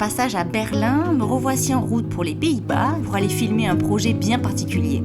passage à Berlin, me revoici en route pour les Pays-Bas pour aller filmer un projet bien particulier.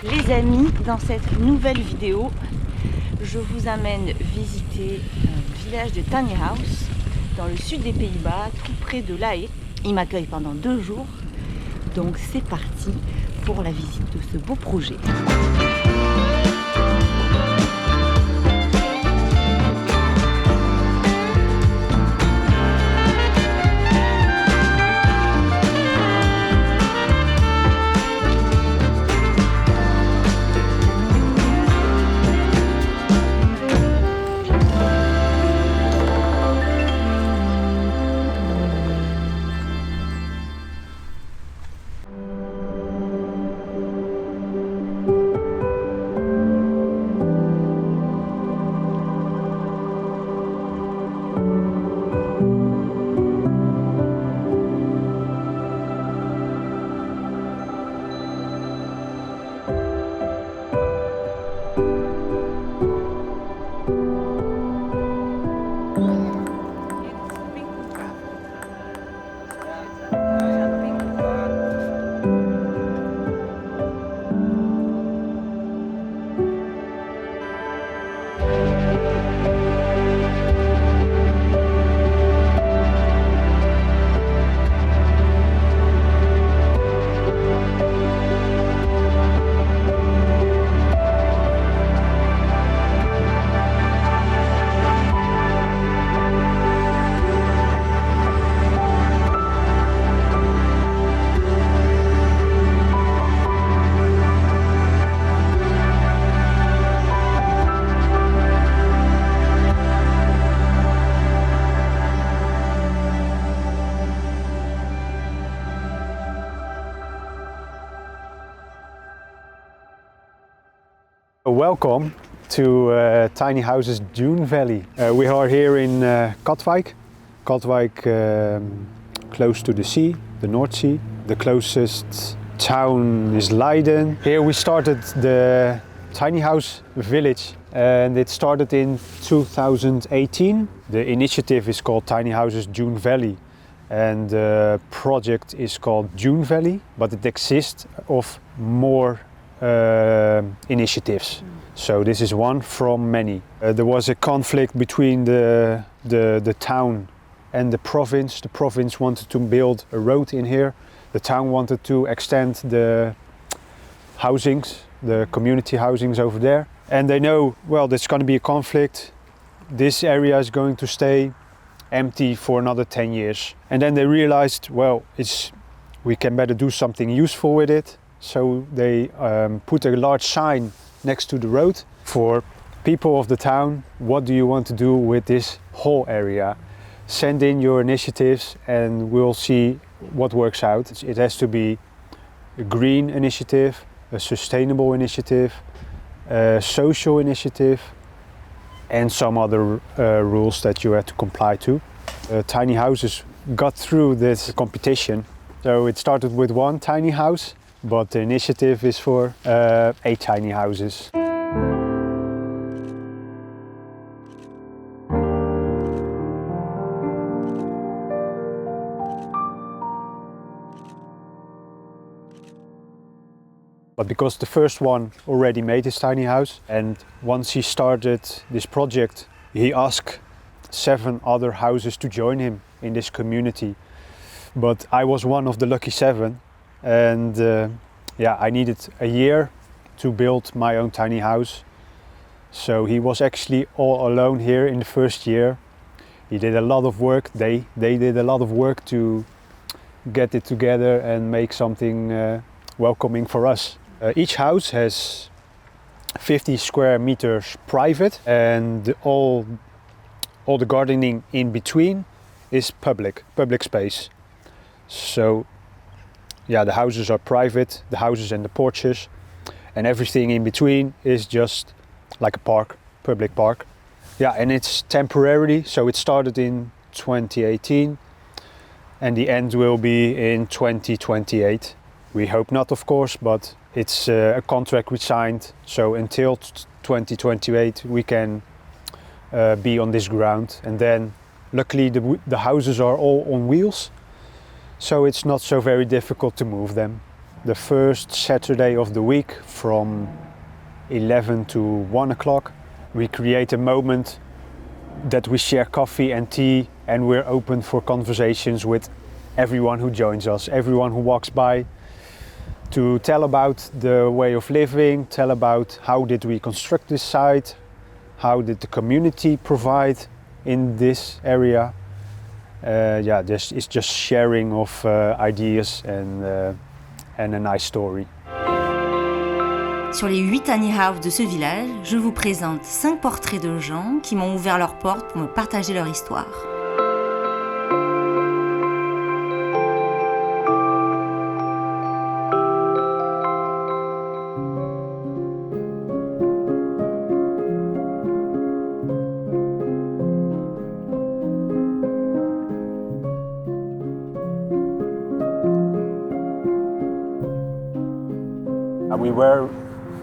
Les amis, dans cette nouvelle vidéo, je vous amène visiter un village de Tiny House dans le sud des Pays-Bas, tout près de La Haye. Il m'accueille pendant 2 jours, donc c'est parti pour la visite de ce beau projet. Welcome to Tiny Houses Dune Valley. We are here in Katwijk. Katwijk, close to the sea, the North Sea. The closest town is Leiden. Here we started the tiny house village and it started in 2018. The initiative is called Tiny Houses Dune Valley and the project is called Dune Valley, but it exists of more initiatives. So this is one from many. There was a conflict between the town and the province. The province wanted to build a road in here. The town wanted to extend the housings, the community housings over there. And they know, well, there's going to be a conflict. This area is going to stay empty for another 10 years. And then they realized, well, we can better do something useful with it. So they put a large sign next to the road for people of the town. What do you want to do with this whole area? Send in your initiatives and we'll see what works out. It has to be a green initiative. a sustainable initiative, a social initiative, and some other rules that you had to comply to. Tiny houses got through this competition. So it started with one tiny house, but the initiative is for 8 tiny houses. But because the first one already made his tiny house, and once he started this project, he asked 7 other houses to join him in this community. But I was one of the lucky 7, and yeah, I needed a year to build my own tiny house. So he was actually all alone here in the first year. He did a lot of work, they did a lot of work to get it together and make something welcoming for us. Each house has 50 square meters private, and all the gardening in between is public space. So yeah, the houses are private, the houses and the porches, and everything in between is just like a park, public park. Yeah, and it's temporary, so it started in 2018 and the end will be in 2028. We hope not, of course, but it's a contract we signed, so until 2028 we can be on this ground, and then luckily the houses are all on wheels, so it's not so very difficult to move them. The first Saturday of the week from 11 to 1 o'clock we create a moment that we share coffee and tea, and we're open for conversations with everyone who joins us, everyone who walks by, to tell about the way of living, tell about how did we construct this site, how did the community provide in this area. Yeah, this is just sharing of ideas and a nice story. Sur les 8 tiny houses de ce village, je vous présente 5 portraits de gens qui m'ont ouvert leurs portes pour me partager leur histoire.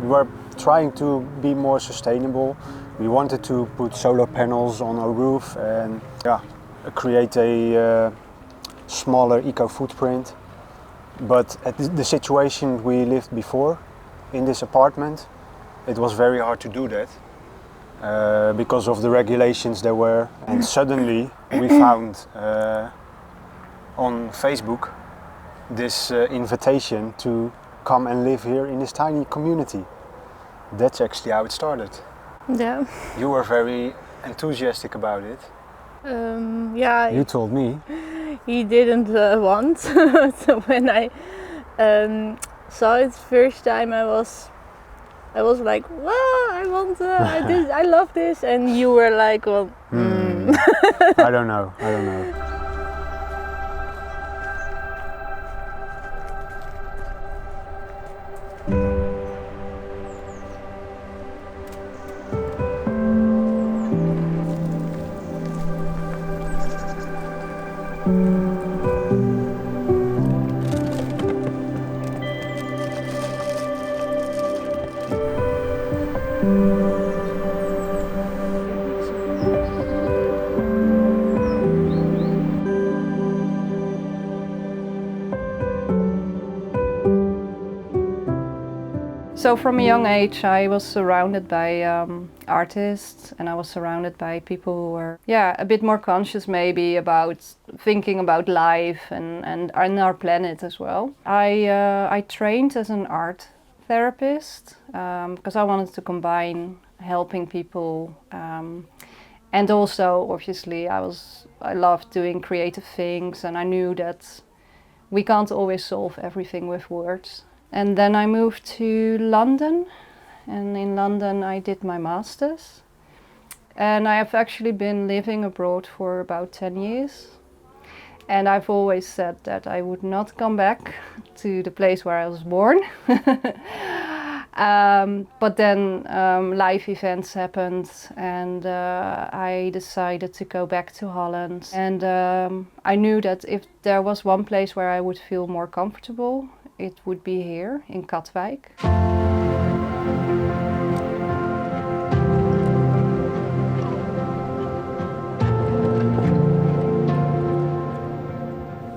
We were trying to be more sustainable. We wanted to put solar panels on our roof and create a smaller eco footprint. But at the situation we lived before in this apartment, it was very hard to do that because of the regulations there were. And suddenly we found on Facebook this invitation to come and live here in this tiny community. That's actually how it started. Yeah. You were very enthusiastic about it. Yeah. You told me. He didn't want. So when I saw it first time, I was like, "Wow, I want this. I love this." And you were like, "Well, I don't know. So from a young age I was surrounded by artists, and I was surrounded by people who were a bit more conscious maybe about thinking about life and our planet as well. I trained as an art therapist because I wanted to combine helping people and also obviously I loved doing creative things, and I knew that we can't always solve everything with words. And then I moved to London, and in London I did my master's. And I have actually been living abroad for about 10 years. And I've always said that I would not come back to the place where I was born. But then life events happened, and I decided to go back to Holland. And I knew that if there was one place where I would feel more comfortable, it would be here in Katwijk.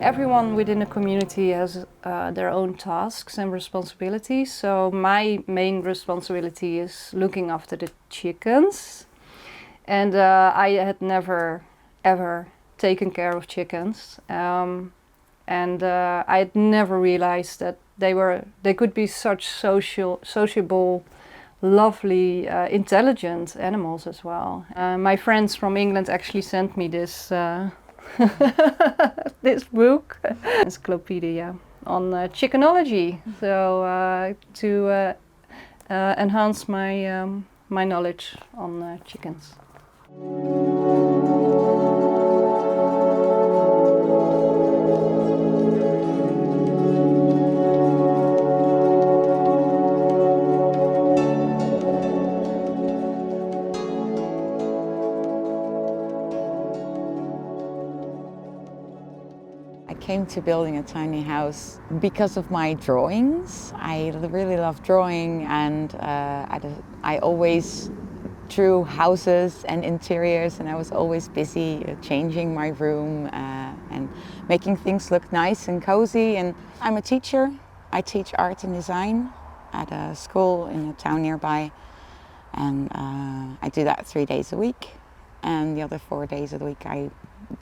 Everyone within the community has their own tasks and responsibilities. So my main responsibility is looking after the chickens. And I had never ever taken care of chickens. And I had never realized that they could be such sociable, lovely, intelligent animals as well. My friends from England actually sent me this this book, encyclopedia on chickenology, so to enhance my my knowledge on chickens. I came to building a tiny house because of my drawings. I really love drawing, and I always drew houses and interiors, and I was always busy changing my room and making things look nice and cozy. And I'm a teacher. I teach art and design at a school in a town nearby, and I do that 3 days a week, and the other 4 days of the week I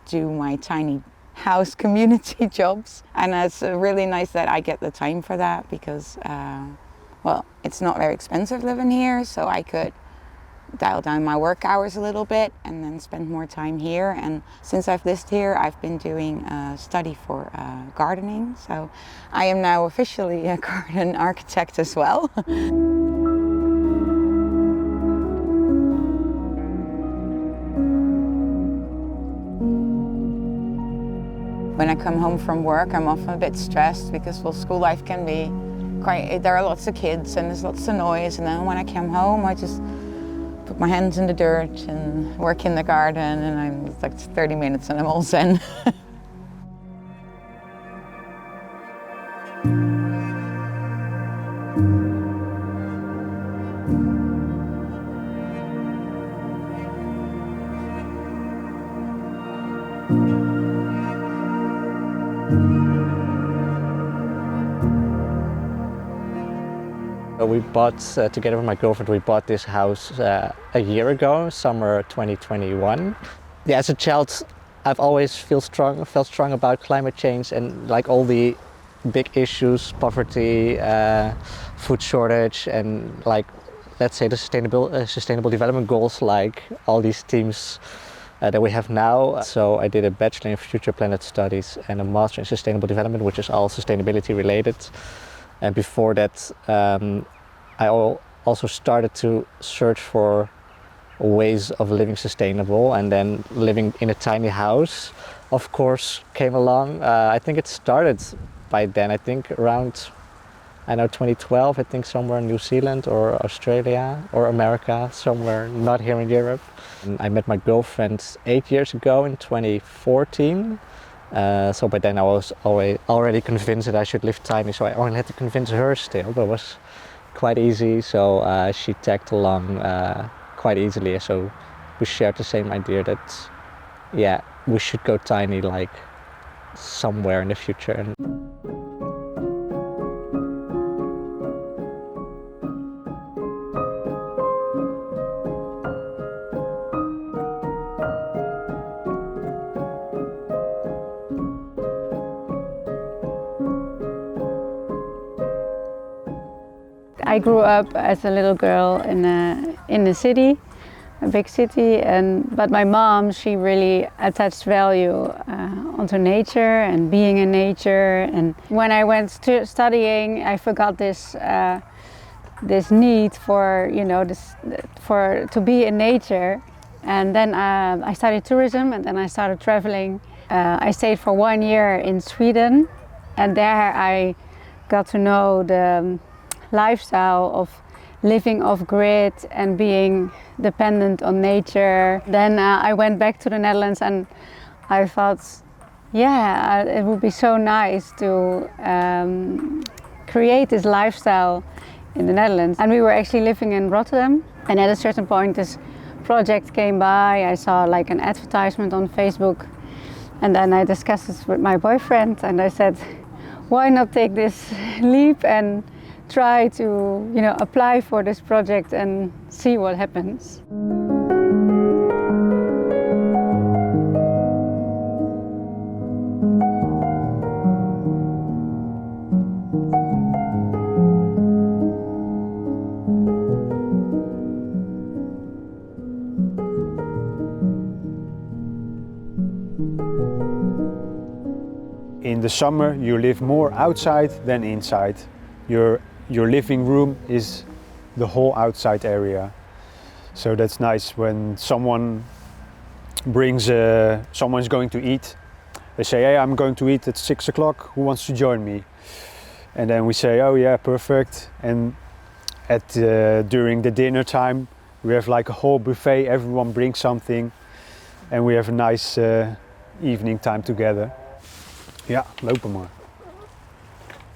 do my tiny house community jobs. And it's really nice that I get the time for that, because well, it's not very expensive living here, so I could dial down my work hours a little bit and then spend more time here. And since I've lived here, I've been doing a study for gardening, so I am now officially a garden architect as well. When I come home from work, I'm often a bit stressed because, well, school life can be quite, there are lots of kids and there's lots of noise, and then when I come home I just put my hands in the dirt and work in the garden, and I'm like 30 minutes and I'm all zen. We bought, together with my girlfriend, we bought this house a year ago, summer 2021. Yeah, as a child, I've always felt strong about climate change and like all the big issues, poverty, food shortage, and like, let's say the sustainable development goals, like all these themes that we have now. So I did a Bachelor in Future Planet Studies and a Master in Sustainable Development, which is all sustainability related. And before that, I also started to search for ways of living sustainable, and then living in a tiny house, of course, came along. I think it started by then, I think around, 2012, I think somewhere in New Zealand or Australia or America, somewhere not here in Europe. And I met my girlfriend 8 years ago in 2014. So by then I was already convinced that I should live tiny, so I only had to convince her still, but it was quite easy. So she tagged along quite easily, so we shared the same idea that, yeah, we should go tiny, like somewhere in the future. I grew up as a little girl in a city, a big city, but my mom, she really attached value onto nature and being in nature. And when I went to studying, I forgot this this need for, you know, to be in nature. And then I studied tourism, and then I started traveling I stayed for 1 year in Sweden, and there I got to know the lifestyle of living off grid and being dependent on nature. Then I went back to the Netherlands and I thought, yeah, it would be so nice to create this lifestyle in the Netherlands. And we were actually living in Rotterdam, and at a certain point this project came by. I saw like an advertisement on Facebook, and then I discussed this with my boyfriend, and I said, why not take this leap and try to, you know, apply for this project and see what happens. In the summer you live more outside than inside. Your living room is the whole outside area. So that's nice when someone's going to eat. They say, hey, I'm going to eat at 6 o'clock, who wants to join me? And then we say, oh yeah, perfect. And during the dinner time, we have like a whole buffet, everyone brings something, and we have a nice evening time together. Ja, lopen maar.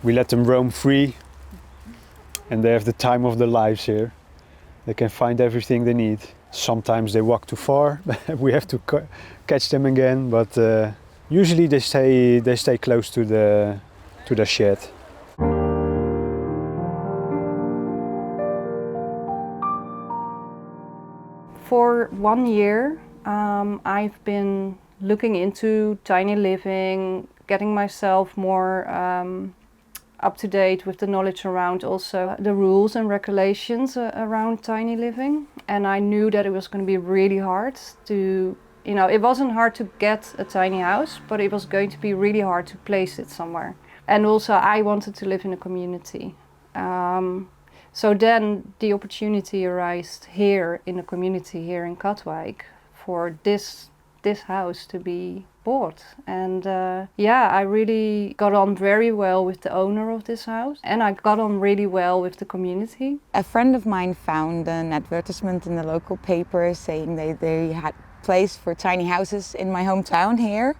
We let them roam free, and they have the time of their lives here. They can find everything they need. Sometimes they walk too far, we have to catch them again, but usually they stay close to the shed. For 1 year, I've been looking into tiny living, getting myself more up to date with the knowledge around also the rules and regulations around tiny living. And I knew that it was going to be really hard to, you know, it wasn't hard to get a tiny house, but it was going to be really hard to place it somewhere. And also I wanted to live in a community. So then the opportunity arose here in the community here in Katwijk for this house to be bought. And yeah, I really got on very well with the owner of this house, and I got on really well with the community. A friend of mine found an advertisement in the local paper saying they had place for tiny houses in my hometown here.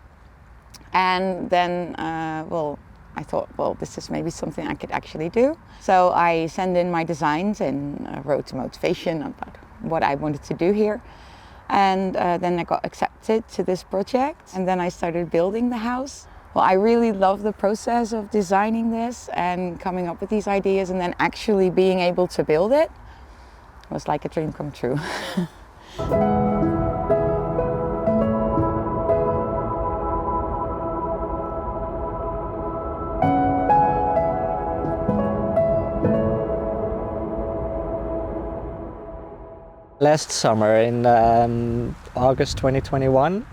And then, well, I thought, well, this is maybe something I could actually do. So I sent in my designs and wrote a motivation about what I wanted to do here. And then I got accepted to this project, and then I started building the house. Well, I really love the process of designing this and coming up with these ideas, and then actually being able to build it was like a dream come true. Last summer in August 2021,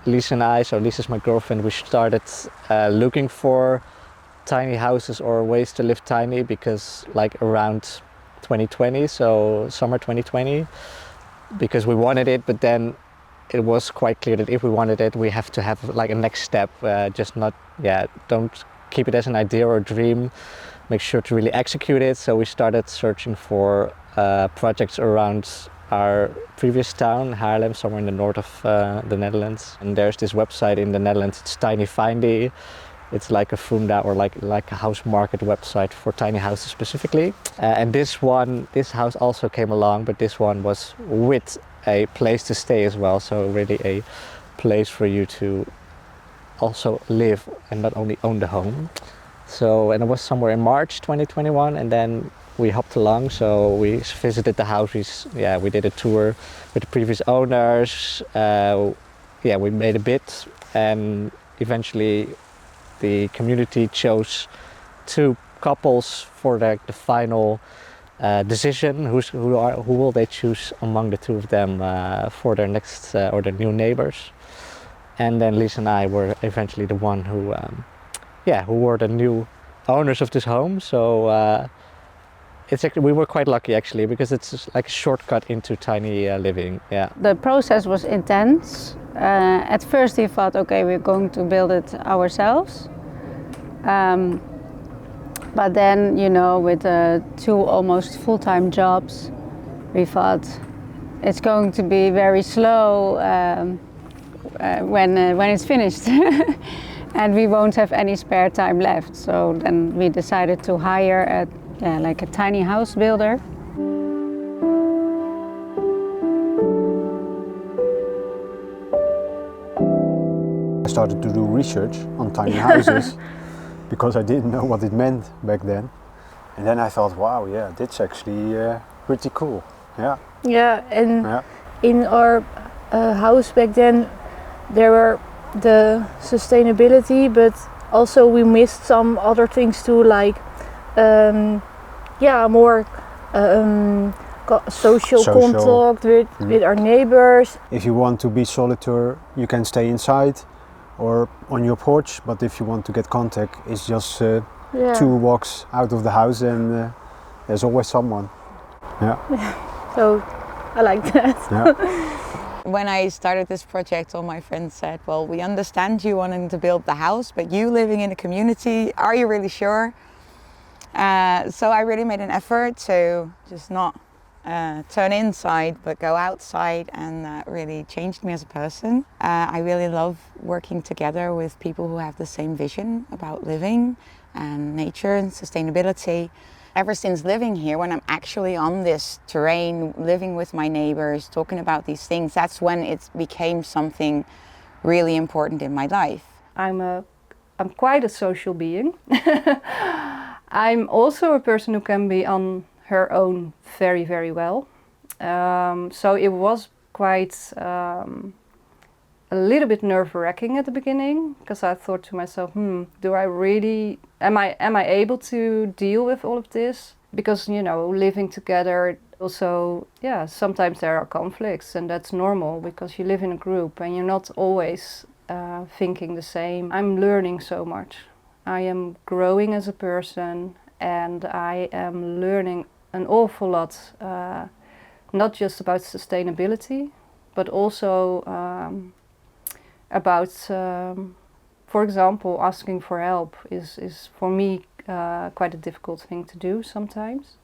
Lisa and I, so Lisa's my girlfriend, we started looking for tiny houses or ways to live tiny, because like around 2020, so summer 2020, because we wanted it, but then it was quite clear that if we wanted it, we have to have like a next step, just not, don't keep it as an idea or a dream, make sure to really execute it. So we started searching for projects around our previous town, Haarlem, somewhere in the north of the Netherlands. And there's this website in the Netherlands, it's Tiny Findy. It's like a funda or like a house market website for tiny houses specifically. And this house also came along, but this one was with a place to stay as well. So really a place for you to also live and not only own the home. So, and it was somewhere in March 2021, and then we hopped along, so we visited the house. We did a tour with the previous owners. We made a bid, and eventually the community chose 2 couples for the final decision. Who will they choose among the 2 of them for their next or their new neighbors? And then Lisa and I were eventually the one who were the new owners of this home. So It's actually, we were quite lucky actually, because it's just like a shortcut into tiny living. Yeah. The process was intense. At first we thought, okay, we're going to build it ourselves. But then, you know, with 2 almost full-time jobs, we thought it's going to be very slow when it's finished. And we won't have any spare time left. So then we decided to hire like a tiny house builder. I started to do research on tiny houses because I didn't know what it meant back then. And then I thought, wow, yeah, that's actually pretty cool. Yeah. Yeah, and Yeah. in our house back then, there were the sustainability, but also we missed some other things too, like more social contact with our neighbors. If you want to be solitary, you can stay inside or on your porch, but if you want to get contact, it's just 2 walks out of the house and there's always someone. Yeah. So I like that. Yeah. When I started this project, all my friends said, well, we understand you wanting to build the house, but you living in a community, are you really sure? So I really made an effort to just not turn inside, but go outside, and that really changed me as a person. I really love working together with people who have the same vision about living and nature and sustainability. Ever since living here, when I'm actually on this terrain, living with my neighbors, talking about these things, that's when it became something really important in my life. I'm quite a social being. I'm also a person who can be on her own very, very well. So it was quite a little bit nerve-wracking at the beginning, because I thought to myself, do I really, am I able to deal with all of this? Because, you know, living together also, yeah, sometimes there are conflicts, and that's normal because you live in a group and you're not always thinking the same. I'm learning so much. I am growing as a person, and I am learning an awful lot, not just about sustainability, but also about, for example, asking for help is for me quite a difficult thing to do sometimes.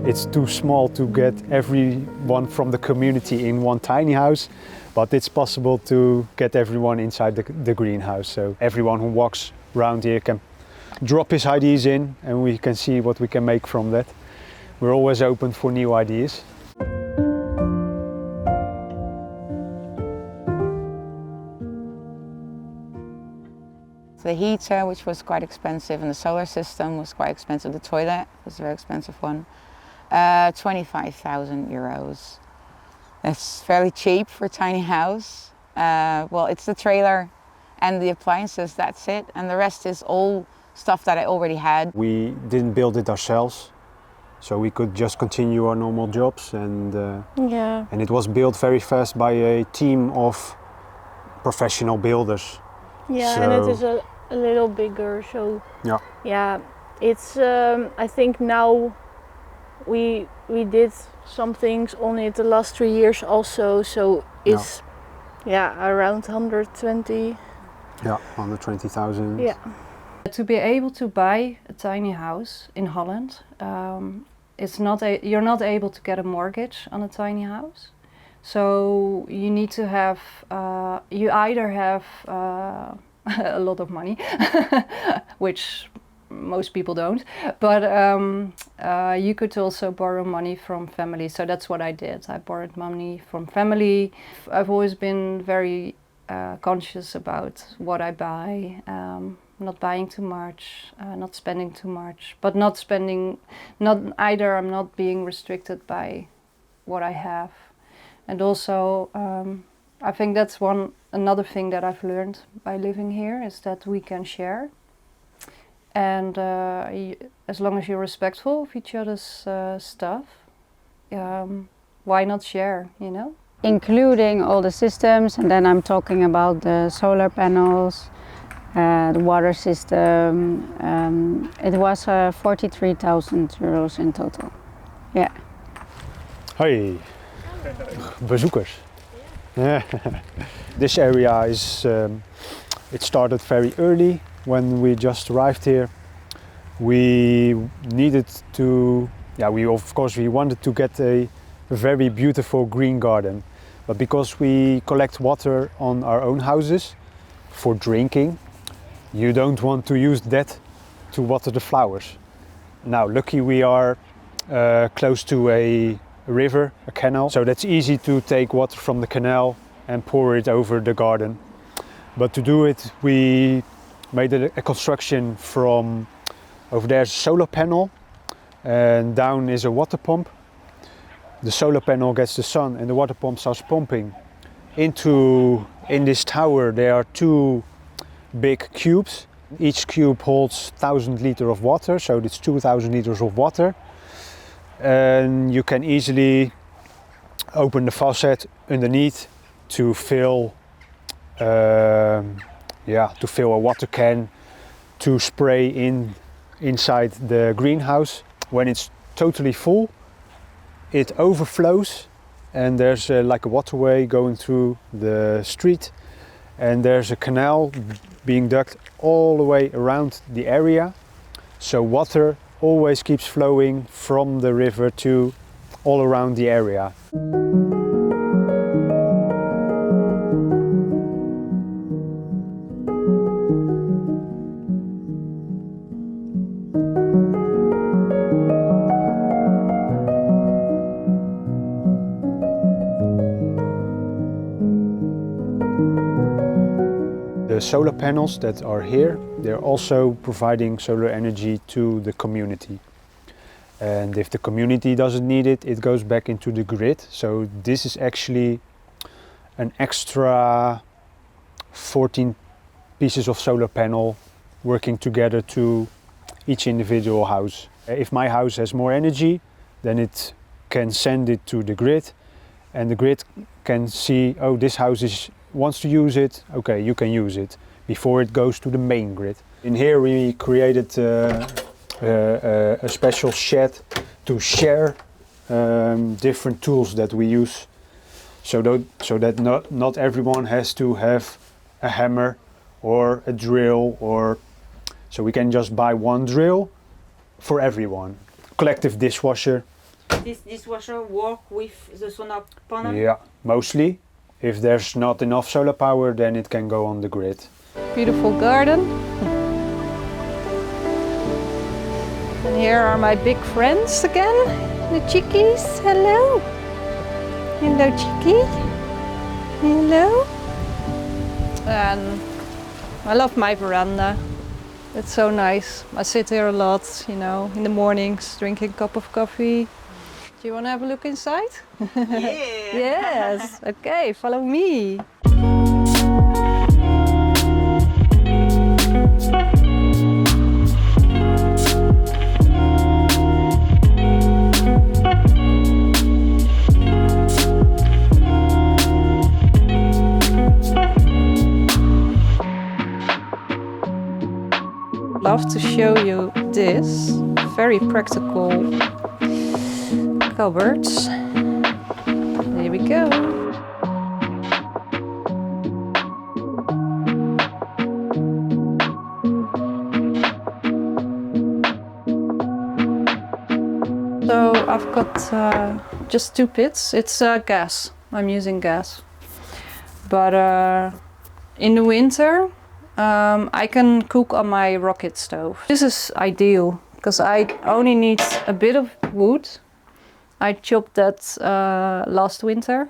It's too small to get everyone from the community in one tiny house, but it's possible to get everyone inside the greenhouse. So everyone who walks around here can drop his ideas in, and we can see what we can make from that. We're always open for new ideas. The heater, which was quite expensive, and the solar system was quite expensive. The toilet was a very expensive one. 25,000 euros. That's fairly cheap for a tiny house. Well, it's the trailer and the appliances, that's it. And the rest is all stuff that I already had. We didn't build it ourselves, so we could just continue our normal jobs. And it was built very fast by a team of professional builders. Yeah, so, and it is a little bigger, so yeah, it's I think now we did some things on it the last 3 years also, so it's around 120. Yeah, 120,000. Yeah. To be able to buy a tiny house in Holland, you're not able to get a mortgage on a tiny house. So you need to have, you either have a lot of money, which most people don't, but you could also borrow money from family. So that's what I did. I borrowed money from family. I've always been very conscious about what I buy, not buying too much, not spending too much, but I'm not being restricted by what I have. And also, I think that's another thing that I've learned by living here, is that we can share. And as long as you're respectful of each other's stuff, why not share, you know? Including all the systems, and then I'm talking about the solar panels, the water system. It was 43,000 euros in total. Yeah. Hoi, bezoekers. Yeah. This area is, it started very early when we just arrived here. We needed to, we wanted to get a very beautiful green garden. But because we collect water on our own houses for drinking, you don't want to use that to water the flowers. Now, lucky we are close to a river, a canal, so that's easy to take water from the canal and pour it over the garden. But to do it, we made a construction from, over there's a solar panel and down is a water pump. The solar panel gets the sun and the water pump starts pumping. In this tower there are 2 big cubes. Each cube holds 1,000 liters of water, so it's 2,000 liters of water. And you can easily open the faucet underneath to fill a water can to spray inside the greenhouse. When it's totally full, it overflows and there's like a waterway going through the street, and there's a canal being dug all the way around the area, so water always keeps flowing from the river to all around the area. The solar panels that are here, they're also providing solar energy to the community. And if the community doesn't need it, it goes back into the grid. So this is actually an extra 14 pieces of solar panel working together to each individual house. If my house has more energy, then it can send it to the grid, and the grid can see, oh, this house wants to use it, okay, you can use it, before it goes to the main grid. In here we created a special shed to share different tools that we use, so that not everyone has to have a hammer or a drill, so we can just buy one drill for everyone. Collective dishwasher. This dishwasher work with the solar panel? Yeah, mostly. If there's not enough solar power, then it can go on the grid. Beautiful garden. And here are my big friends again, the chickies. Hello. Hello, chickie. Hello. And I love my veranda. It's so nice. I sit here a lot, you know, in the mornings, drinking a cup of coffee. Do you want to have a look inside? Yeah. Yes. Okay, follow me. Love to show you this very practical cupboards. There we go. So I've got just 2 pits. It's gas. I'm using gas. But in the winter, I can cook on my rocket stove. This is ideal because I only need a bit of wood. I chopped that last winter.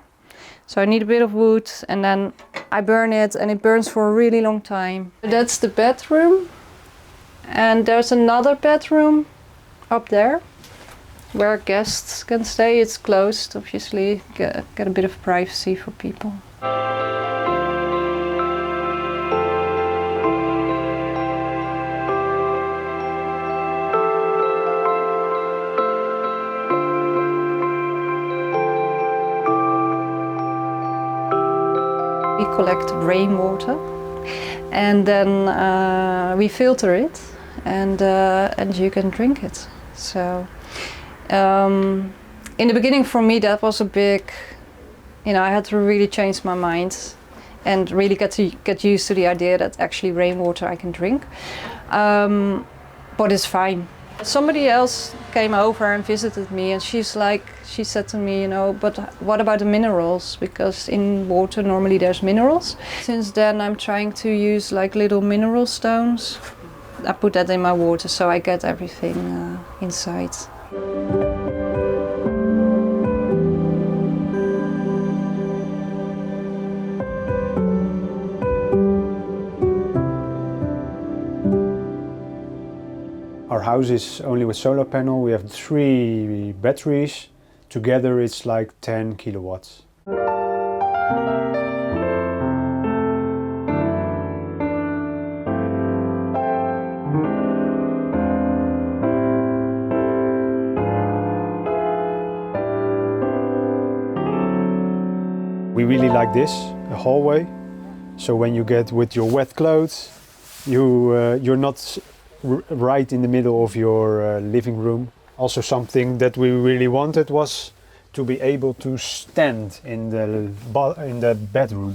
So I need a bit of wood and then I burn it and it burns for a really long time. That's the bedroom. And there's another bedroom up there where guests can stay. It's closed, obviously, get a bit of privacy for people. collect rainwater, and then we filter it, and you can drink it. So in the beginning, for me, that was a big, I had to really change my mind and really get used to the idea that actually rainwater I can drink. But it's fine. Somebody else came over and visited me, and she said to me, but what about the minerals? Because in water normally there's minerals. Since then I'm trying to use like little mineral stones. I put that in my water so I get everything inside. Our house is only with solar panel. We have 3 batteries. Together it's like 10 kilowatts. We really like this, a hallway. So when you get with your wet clothes, you're not right in the middle of your living room. Also something that we really wanted was to be able to stand in the bedroom.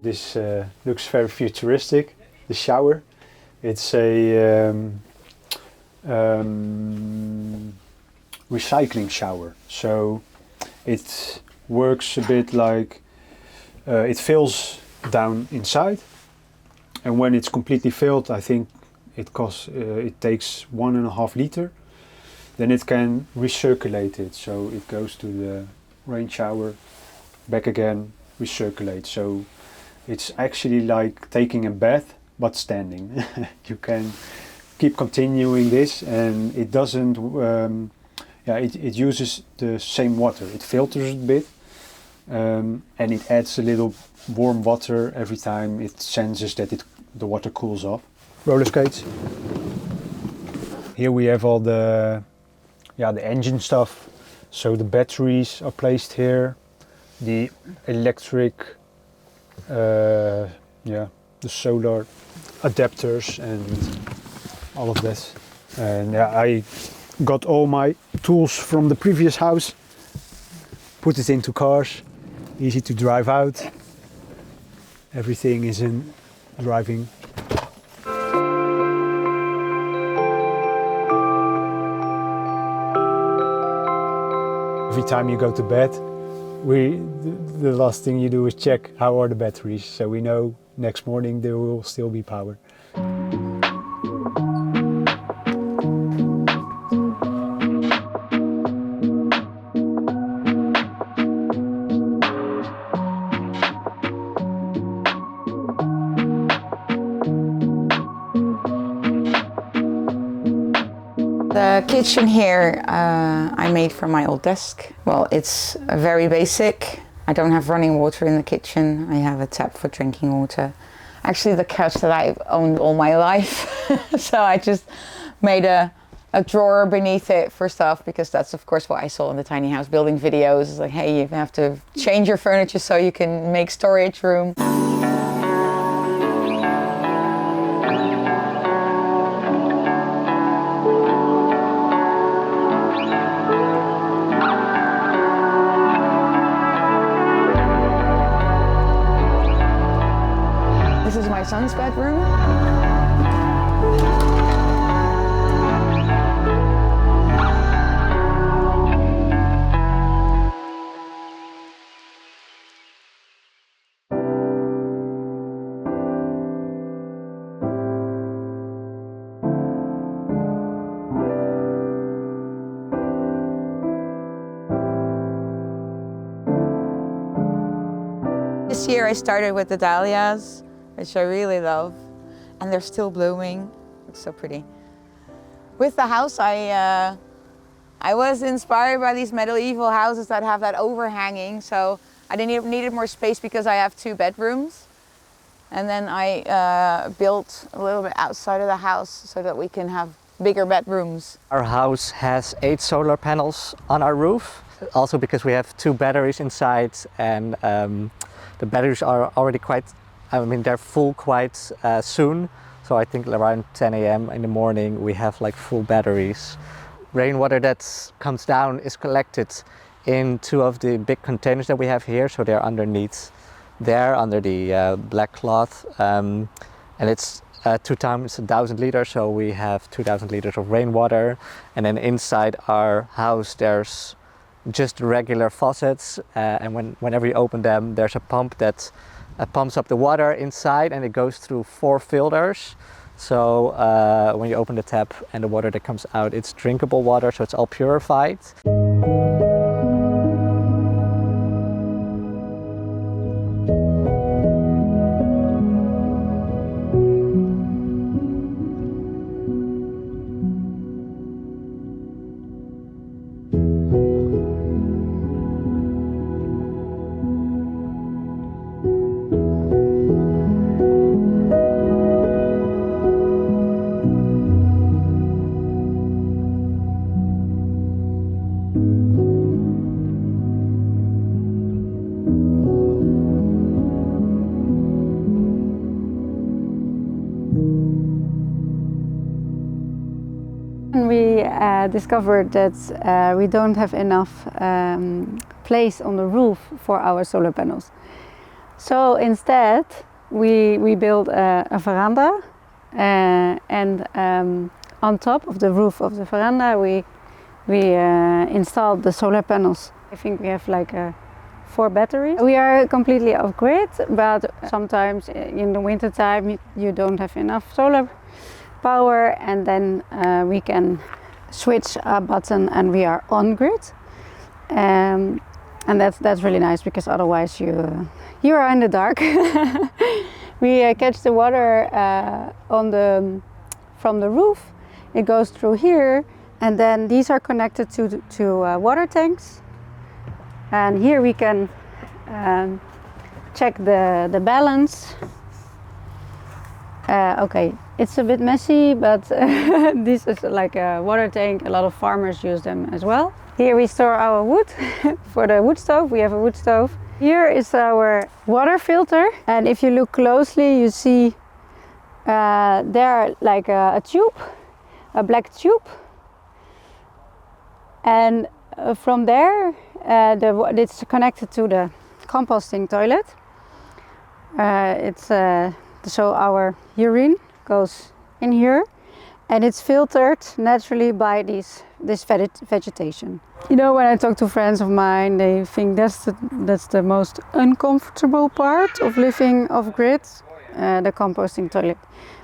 This looks very futuristic, the shower. It's a recycling shower, so it works a bit like it fills down inside, and when it's completely filled, I think it takes 1.5 liters. Then it can recirculate it, so it goes to the rain shower, back again, recirculate. So it's actually like taking a bath, but standing. You can keep continuing this, and it doesn't, it uses the same water. It filters a bit, and it adds a little warm water every time it senses that the water cools off. Roller skates. Here we have all the engine stuff. So the batteries are placed here, the electric, the solar adapters and all of this. And I got all my tools from the previous house, put it into cars, easy to drive out. Everything is in driving. Every time you go to bed, the last thing you do is check how are the batteries, so we know next morning there will still be power. The kitchen here I made from my old desk. Well, it's very basic. I don't have running water in the kitchen. I have a tap for drinking water. Actually, the couch that I've owned all my life. So I just made a drawer beneath it for stuff, because that's of course what I saw in the tiny house building videos. It's like, hey, you have to change your furniture so you can make storage room. This is my son's bedroom. This year I started with the dahlias, which I really love, and they're still blooming. It's so pretty. With the house, I I was inspired by these medieval houses that have that overhanging, so I needed more space because I have 2 bedrooms. And then I built a little bit outside of the house so that we can have bigger bedrooms. Our house has 8 solar panels on our roof, also because we have 2 batteries inside, and the batteries are already they're full quite soon. So I think around 10 a.m. in the morning we have like full batteries. Rainwater that comes down is collected in 2 of the big containers that we have here, so they're underneath there under the black cloth, and it's 2 times 1,000 liters, so we have 2,000 liters of rainwater. And then inside our house there's just regular faucets, and whenever you open them there's a pump that pumps up the water inside, and it goes through 4 filters. So when you open the tap and the water that comes out, it's drinkable water, so it's all purified. We discovered that we don't have enough place on the roof for our solar panels. So instead we built a veranda, and on top of the roof of the veranda we installed the solar panels. I think we have like 4 batteries. We are completely off grid, but sometimes in the winter time you don't have enough solar power, and then we can switch a button and we are on grid, and that's really nice, because otherwise you are in the dark. We catch the water from the roof. It goes through here, and then these are connected to water tanks, and here we can check the balance. Okay, it's a bit messy, but this is like a water tank. A lot of farmers use them as well. Here we store our wood for the wood stove. We have a wood stove. Here is our water filter, and if you look closely you see there like a tube, a black tube, and from there it's connected to the composting toilet. So our urine goes in here, and it's filtered naturally by this vegetation. You know, when I talk to friends of mine, they think that's the most uncomfortable part of living off grid, the composting toilet,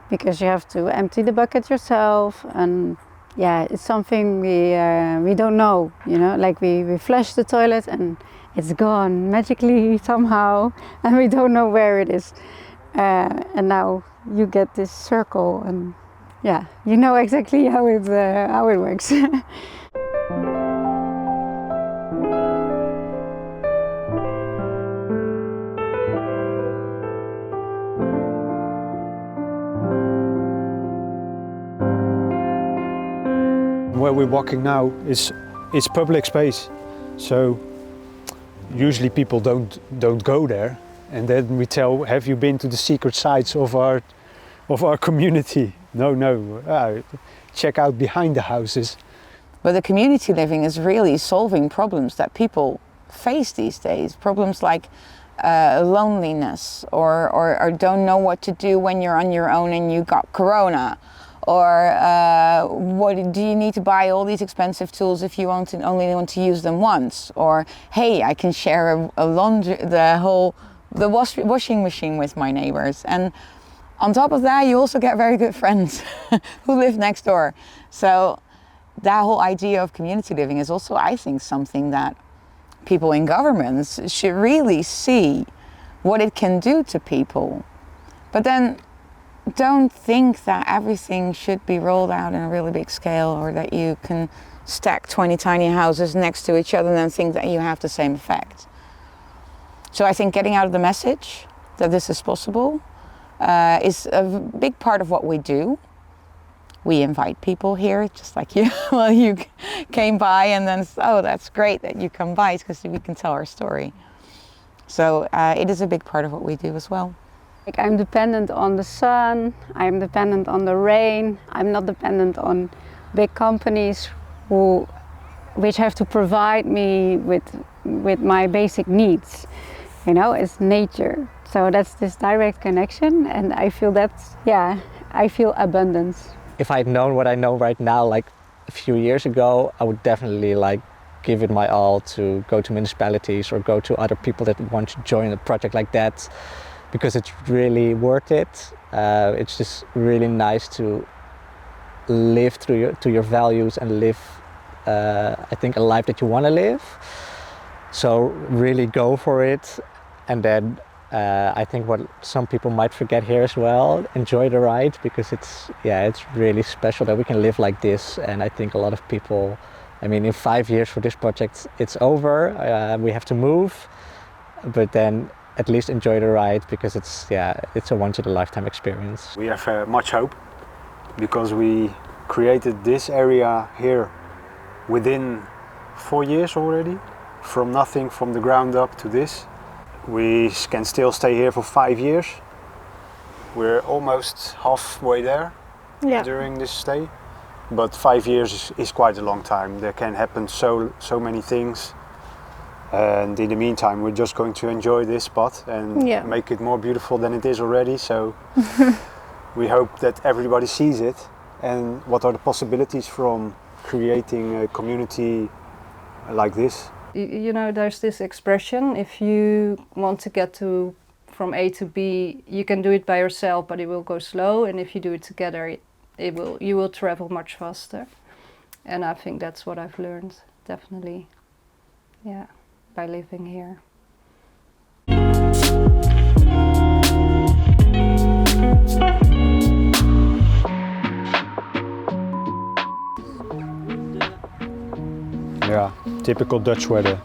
because you have to empty the bucket yourself, and yeah, it's something we don't know. You know, like we flush the toilet and it's gone magically somehow, and we don't know where it is. And now you get this circle, and yeah, you know exactly how it works. Where we're walking now is public space, so usually people don't go there. And then we tell, have you been to the secret sites of our community? No, check out behind the houses. But the community living is really solving problems that people face these days. Problems like loneliness, or don't know what to do when you're on your own and you got corona. Or what do you need to buy all these expensive tools if you only want to use them once? Or hey, I can share the washing machine with my neighbors. And on top of that, you also get very good friends who live next door. So that whole idea of community living is also, I think, something that people in governments should really see what it can do to people. But then don't think that everything should be rolled out in a really big scale, or that you can stack 20 tiny houses next to each other and then think that you have the same effect. So I think getting out of the message that this is possible is a big part of what we do. We invite people here, just like you. Well, you came by and then, oh, that's great that you come by, because we can tell our story. So it is a big part of what we do as well. Like, I'm dependent on the sun, I'm dependent on the rain, I'm not dependent on big companies which have to provide me with my basic needs. You know, it's nature. So that's this direct connection, and I feel that's, yeah, I feel abundance. If I'd known what I know right now, like a few years ago, I would definitely like give it my all to go to municipalities or go to other people that want to join a project like that, because it's really worth it. It's just really nice to live through your values and live, I think, a life that you want to live. So really go for it. And then I think what some people might forget here as well, enjoy the ride, because it's really special that we can live like this. And I think a lot of people, I mean, in 5 years for this project, it's over. We have to move, but then at least enjoy the ride, because it's a once-in-a-lifetime experience. We have much hope, because we created this area here within 4 years already, from nothing, from the ground up to this. We can still stay here for 5 years. We're almost halfway there during this stay, but 5 years is quite a long time. There can happen so many things, and in the meantime we're just going to enjoy this spot and make it more beautiful than it is already. So we hope that everybody sees it, and what are the possibilities from creating a community like this. You know, there's this expression, if you want to get from A to B, you can do it by yourself, but it will go slow, and if you do it together, you will travel much faster. And I think that's what I've learned, definitely, by living here. Yeah, typical Dutch weather.